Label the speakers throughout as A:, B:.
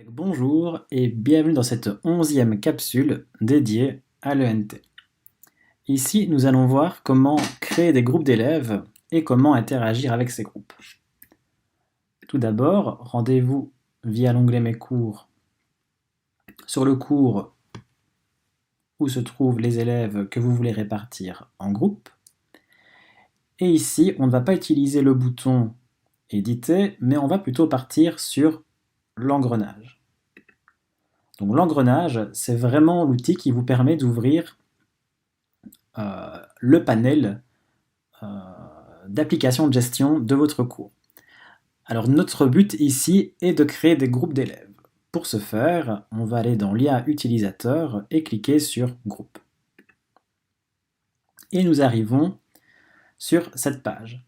A: Bonjour et bienvenue dans cette 11e capsule dédiée à l'ENT. Ici, nous allons voir comment créer des groupes d'élèves et comment interagir avec ces groupes. Tout d'abord, rendez-vous via l'onglet Mes cours sur le cours où se trouvent les élèves que vous voulez répartir en groupe. Et ici, on ne va pas utiliser le bouton Éditer, mais on va plutôt partir sur l'engrenage. Donc l'engrenage, c'est vraiment l'outil qui vous permet d'ouvrir le panel d'applications de gestion de votre cours. Alors notre but ici est de créer des groupes d'élèves. Pour ce faire, on va aller dans l'IA utilisateur et cliquer sur groupe. Et nous arrivons sur cette page.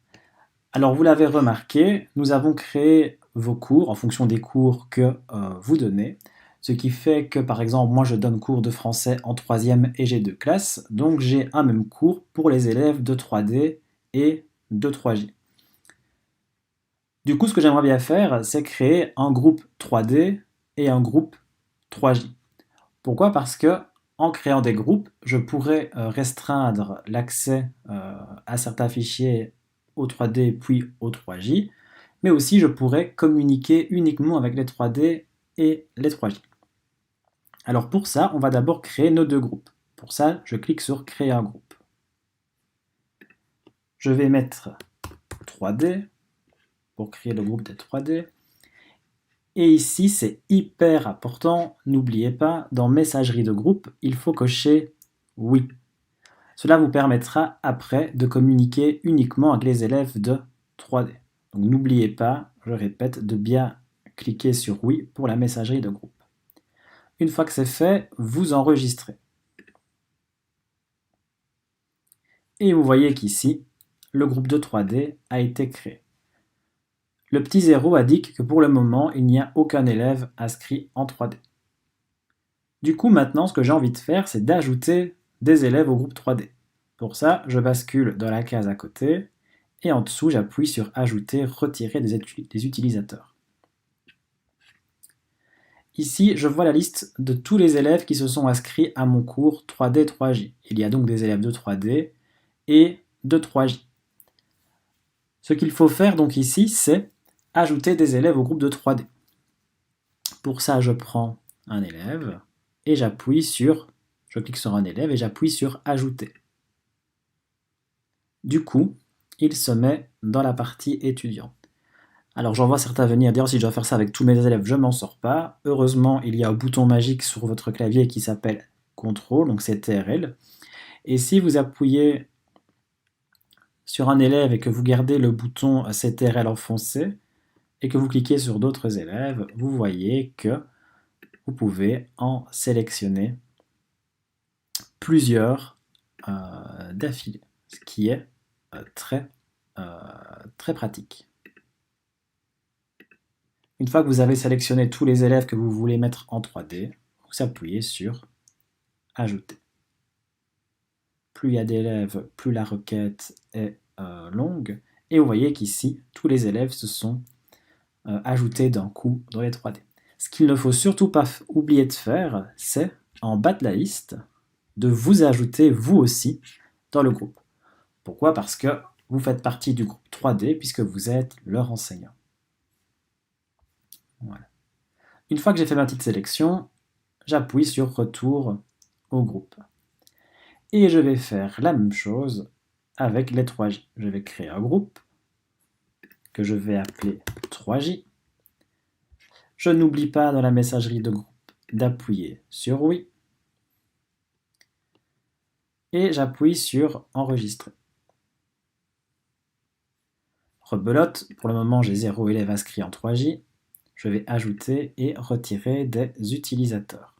A: Alors vous l'avez remarqué, nous avons créé vos cours en fonction des cours que vous donnez. Ce qui fait que, par exemple, moi je donne cours de français en 3e et j'ai 2 classes, donc j'ai un même cours pour les élèves de 3D et de 3J. Du coup, ce que j'aimerais bien faire, c'est créer un groupe 3D et un groupe 3J. Pourquoi? Parce que en créant des groupes, je pourrais restreindre l'accès à certains fichiers au 3D puis au 3J, mais aussi je pourrais communiquer uniquement avec les 3D et les 3J. Alors pour ça, on va d'abord créer nos deux groupes. Pour ça, je clique sur Créer un groupe. Je vais mettre 3D pour créer le groupe des 3D. Et ici, c'est hyper important, n'oubliez pas, dans Messagerie de groupe, il faut cocher Oui. Cela vous permettra après de communiquer uniquement avec les élèves de 3D. Donc n'oubliez pas, je répète, de bien cliquer sur Oui pour la messagerie de groupe. Une fois que c'est fait, vous enregistrez. Et vous voyez qu'ici, le groupe de 3D a été créé. Le petit 0 indique que pour le moment, il n'y a aucun élève inscrit en 3D. Du coup, maintenant, ce que j'ai envie de faire, c'est d'ajouter des élèves au groupe 3D. Pour ça, je bascule dans la case à côté, et en dessous, j'appuie sur Ajouter, retirer des utilisateurs. Ici, je vois la liste de tous les élèves qui se sont inscrits à mon cours 3D 3J. Il y a donc des élèves de 3D et de 3J. Ce qu'il faut faire donc ici, c'est ajouter des élèves au groupe de 3D. Pour ça, je prends un élève et je clique sur un élève et j'appuie sur Ajouter. Du coup, il se met dans la partie étudiant. Alors j'en vois certains venir dire si je dois faire ça avec tous mes élèves, je m'en sors pas. Heureusement, il y a un bouton magique sur votre clavier qui s'appelle CTRL, donc c'est TRL. Et si vous appuyez sur un élève et que vous gardez le bouton CTRL enfoncé et que vous cliquez sur d'autres élèves, vous voyez que vous pouvez en sélectionner plusieurs d'affilée, ce qui est très pratique. Une fois que vous avez sélectionné tous les élèves que vous voulez mettre en 3D, vous appuyez sur Ajouter. Plus il y a d'élèves, plus la requête est longue. Et vous voyez qu'ici, tous les élèves se sont ajoutés d'un coup dans les 3D. Ce qu'il ne faut surtout pas oublier de faire, c'est, en bas de la liste, de vous ajouter vous aussi dans le groupe. Pourquoi? Parce que vous faites partie du groupe 3D puisque vous êtes leur enseignant. Voilà. Une fois que j'ai fait ma petite sélection, j'appuie sur Retour au groupe. Et je vais faire la même chose avec les 3J. Je vais créer un groupe que je vais appeler 3J. Je n'oublie pas dans la messagerie de groupe d'appuyer sur Oui. Et j'appuie sur Enregistrer. Rebelote, pour le moment j'ai 0 élève inscrit en 3J. Je vais ajouter et retirer des utilisateurs.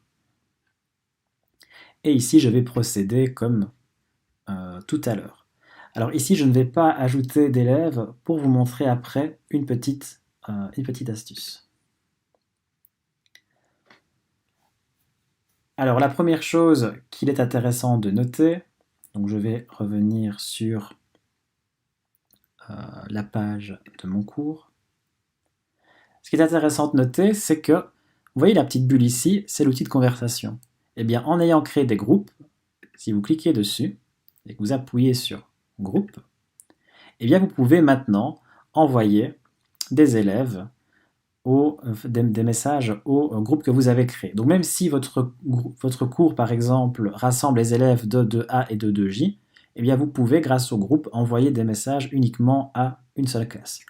A: Et ici je vais procéder comme tout à l'heure. Alors ici je ne vais pas ajouter d'élèves pour vous montrer après une petite astuce. Alors la première chose qu'il est intéressant de noter, donc je vais revenir sur la page de mon cours. Ce qui est intéressant de noter, c'est que Vous voyez la petite bulle ici, c'est l'outil de conversation. Eh bien, en ayant créé des groupes, si vous cliquez dessus et que vous appuyez sur groupe, eh bien, vous pouvez maintenant envoyer des élèves des messages au groupe que vous avez créé. Donc même si votre cours, par exemple, rassemble les élèves de 2A et de 2J, eh bien vous pouvez, grâce au groupe, envoyer des messages uniquement à une seule classe.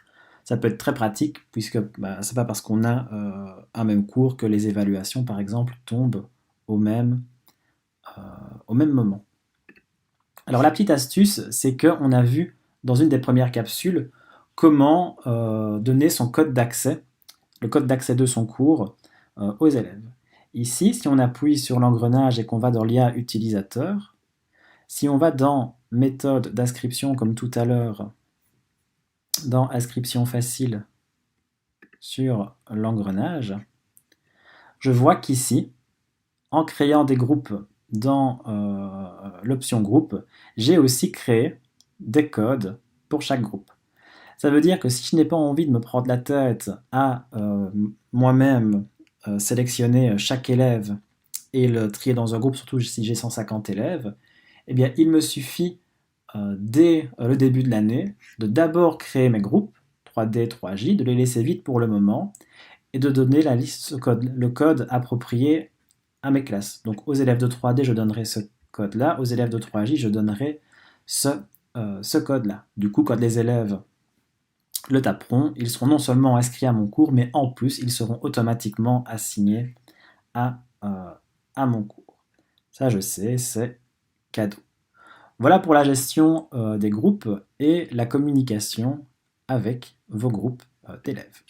A: Ça peut être très pratique, puisque c'est pas parce qu'on a un même cours que les évaluations, par exemple, tombent au même moment. Alors la petite astuce, c'est qu'on a vu dans une des premières capsules comment donner son code d'accès, le code d'accès de son cours aux élèves. Ici, si on appuie sur l'engrenage et qu'on va dans l'IA utilisateur, si on va dans méthode d'inscription comme tout à l'heure, dans inscription facile sur l'engrenage, je vois qu'ici, en créant des groupes dans l'option groupe, j'ai aussi créé des codes pour chaque groupe. Ça veut dire que si je n'ai pas envie de me prendre la tête à moi-même sélectionner chaque élève et le trier dans un groupe, surtout si j'ai 150 élèves, eh bien il me suffit dès le début de l'année de d'abord créer mes groupes 3D, 3J, de les laisser vides pour le moment et de donner la liste, le code approprié à mes classes. Donc aux élèves de 3D, je donnerai ce code-là, aux élèves de 3J, je donnerai ce code-là. Du coup, quand les élèves le taperont, ils seront non seulement inscrits à mon cours, mais en plus, ils seront automatiquement assignés à mon cours. Ça, je sais, c'est cadeau. Voilà pour la gestion des groupes et la communication avec vos groupes d'élèves.